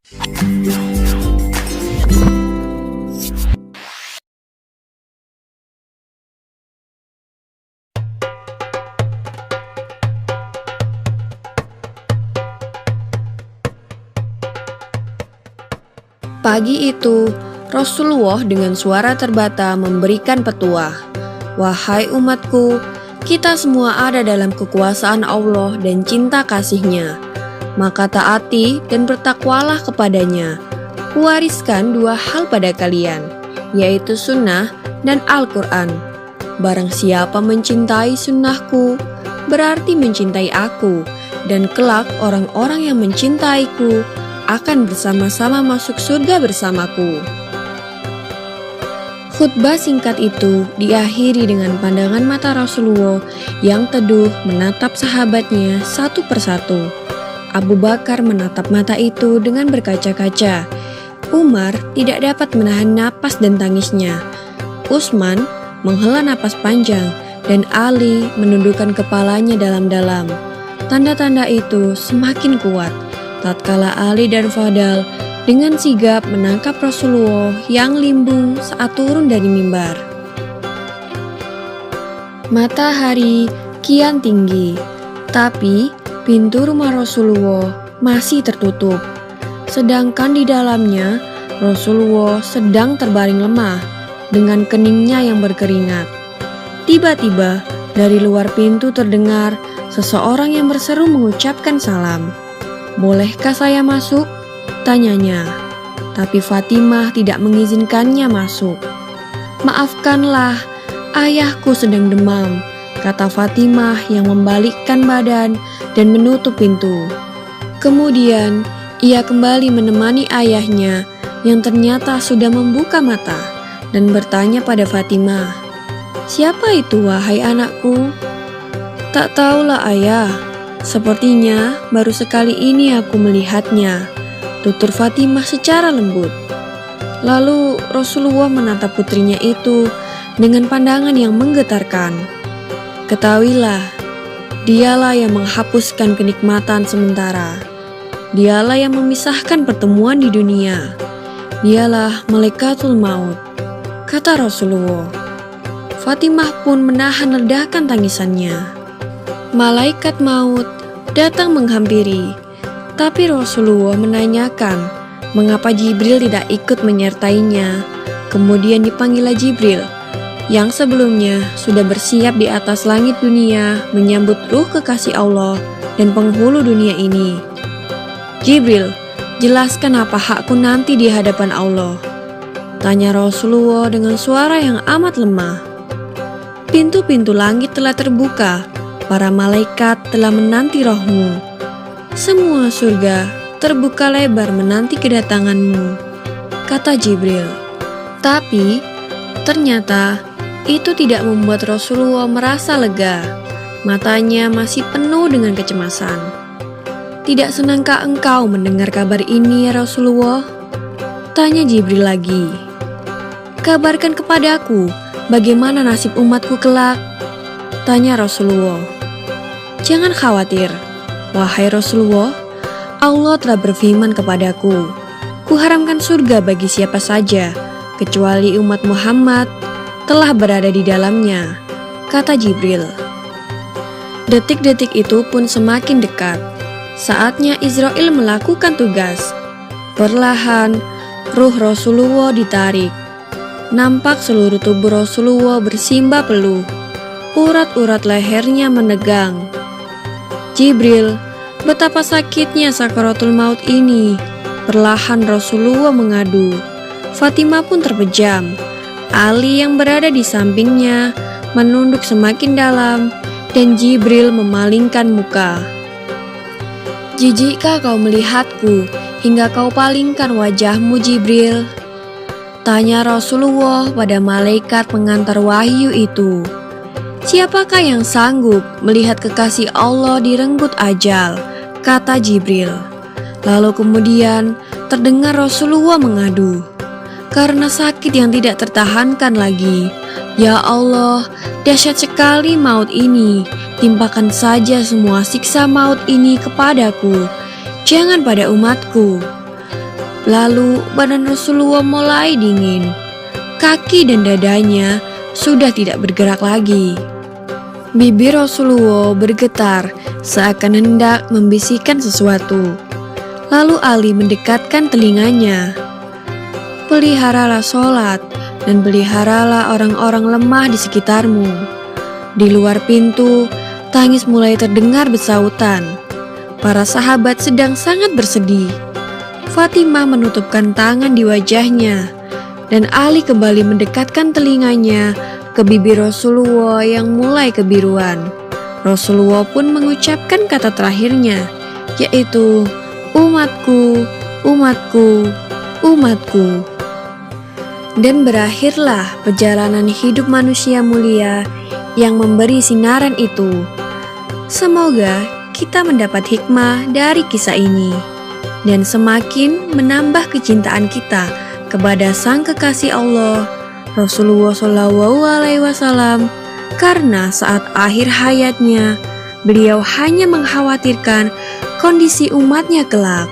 Pagi itu, Rasulullah dengan suara terbata memberikan petuah. Wahai umatku, kita semua ada dalam kekuasaan Allah dan cinta kasih-Nya. Maka taati dan bertakwalah kepadanya. Kuwariskan dua hal pada kalian, yaitu sunnah dan Al-Quran. Barang siapa mencintai sunnahku, berarti mencintai aku, dan kelak orang-orang yang mencintaiku akan bersama-sama masuk surga bersamaku. Khutbah singkat itu diakhiri dengan pandangan mata Rasulullah yang teduh menatap sahabatnya satu persatu. Abu Bakar menatap mata itu dengan berkaca-kaca. Umar tidak dapat menahan napas dan tangisnya. Utsman menghela napas panjang dan Ali menundukkan kepalanya dalam-dalam. Tanda-tanda itu semakin kuat tatkala Ali dan Fadal dengan sigap menangkap Rasulullah yang limbung saat turun dari mimbar. Matahari kian tinggi, tapi pintu rumah Rasulullah masih tertutup. Sedangkan di dalamnya, Rasulullah sedang terbaring lemah dengan keningnya yang berkeringat. Tiba-tiba, dari luar pintu terdengar seseorang yang berseru mengucapkan salam. "Bolehkah saya masuk?" tanyanya. Tapi Fatimah tidak mengizinkannya masuk. "Maafkanlah, ayahku sedang demam," kata Fatimah yang membalikkan badan dan menutup pintu. Kemudian ia kembali menemani ayahnya yang ternyata sudah membuka mata dan bertanya pada Fatimah, "Siapa itu, wahai anakku?" "Tak tahulah ayah. Sepertinya baru sekali ini aku melihatnya," tutur Fatimah secara lembut. Lalu Rasulullah menatap putrinya itu dengan pandangan yang menggetarkan. "Ketahuilah, dialah yang menghapuskan kenikmatan sementara. Dialah yang memisahkan pertemuan di dunia. Dialah malaikatul maut," kata Rasulullah. Fatimah pun menahan ledakan tangisannya. Malaikat maut datang menghampiri, tapi Rasulullah menanyakan mengapa Jibril tidak ikut menyertainya. Kemudian dipanggillah Jibril, yang sebelumnya sudah bersiap di atas langit dunia menyambut ruh kekasih Allah dan penghulu dunia ini. "Jibril, jelaskan apa hakku nanti di hadapan Allah?" tanya Rasulullah dengan suara yang amat lemah. "Pintu-pintu langit telah terbuka. Para malaikat telah menanti rohmu. Semua surga terbuka lebar menanti kedatanganmu," kata Jibril. Tapi ternyata itu tidak membuat Rasulullah merasa lega. Matanya masih penuh dengan kecemasan. "Tidak senangkah engkau mendengar kabar ini, ya Rasulullah?" tanya Jibril lagi. "Kabarkan kepadaku bagaimana nasib umatku kelak," tanya Rasulullah. "Jangan khawatir, wahai Rasulullah, Allah telah berfirman kepadaku, kuharamkan surga bagi siapa saja, kecuali umat Muhammad telah berada di dalamnya," kata Jibril. Detik-detik itu pun semakin dekat. Saatnya Israel melakukan tugas. Perlahan, ruh Rasulullah ditarik. Nampak seluruh tubuh Rasulullah bersimbah peluh. Urat-urat lehernya menegang. "Jibril, betapa sakitnya sakaratul maut ini," perlahan Rasulullah mengadu. Fatimah pun terpejam. Ali yang berada di sampingnya menunduk semakin dalam dan Jibril memalingkan muka. "Jijikkah kau melihatku hingga kau palingkan wajahmu, Jibril?" tanya Rasulullah pada malaikat pengantar wahyu itu. "Siapakah yang sanggup melihat kekasih Allah direnggut ajal?" kata Jibril. Lalu kemudian terdengar Rasulullah mengadu, "Karena sakit yang tidak tertahankan lagi. Ya Allah, dahsyat sekali maut ini. Timpakan saja semua siksa maut ini kepadaku, jangan pada umatku." Lalu badan Rasulullah mulai dingin. Kaki dan dadanya sudah tidak bergerak lagi. Bibir Rasulullah bergetar seakan hendak membisikkan sesuatu. Lalu Ali mendekatkan telinganya. Peliharalah sholat dan peliharalah orang-orang lemah di sekitarmu. Di luar pintu, tangis mulai terdengar bersautan. Para sahabat sedang sangat bersedih. Fatimah menutupkan tangan di wajahnya, dan Ali kembali mendekatkan telinganya ke bibir Rasulullah yang mulai kebiruan. Rasulullah pun mengucapkan kata terakhirnya, yaitu, "Umatku, umatku, umatku." Dan berakhirlah perjalanan hidup manusia mulia yang memberi sinaran itu. Semoga kita mendapat hikmah dari kisah ini dan semakin menambah kecintaan kita kepada Sang Kekasih Allah, Rasulullah SAW, karena saat akhir hayatnya beliau hanya mengkhawatirkan kondisi umatnya kelak.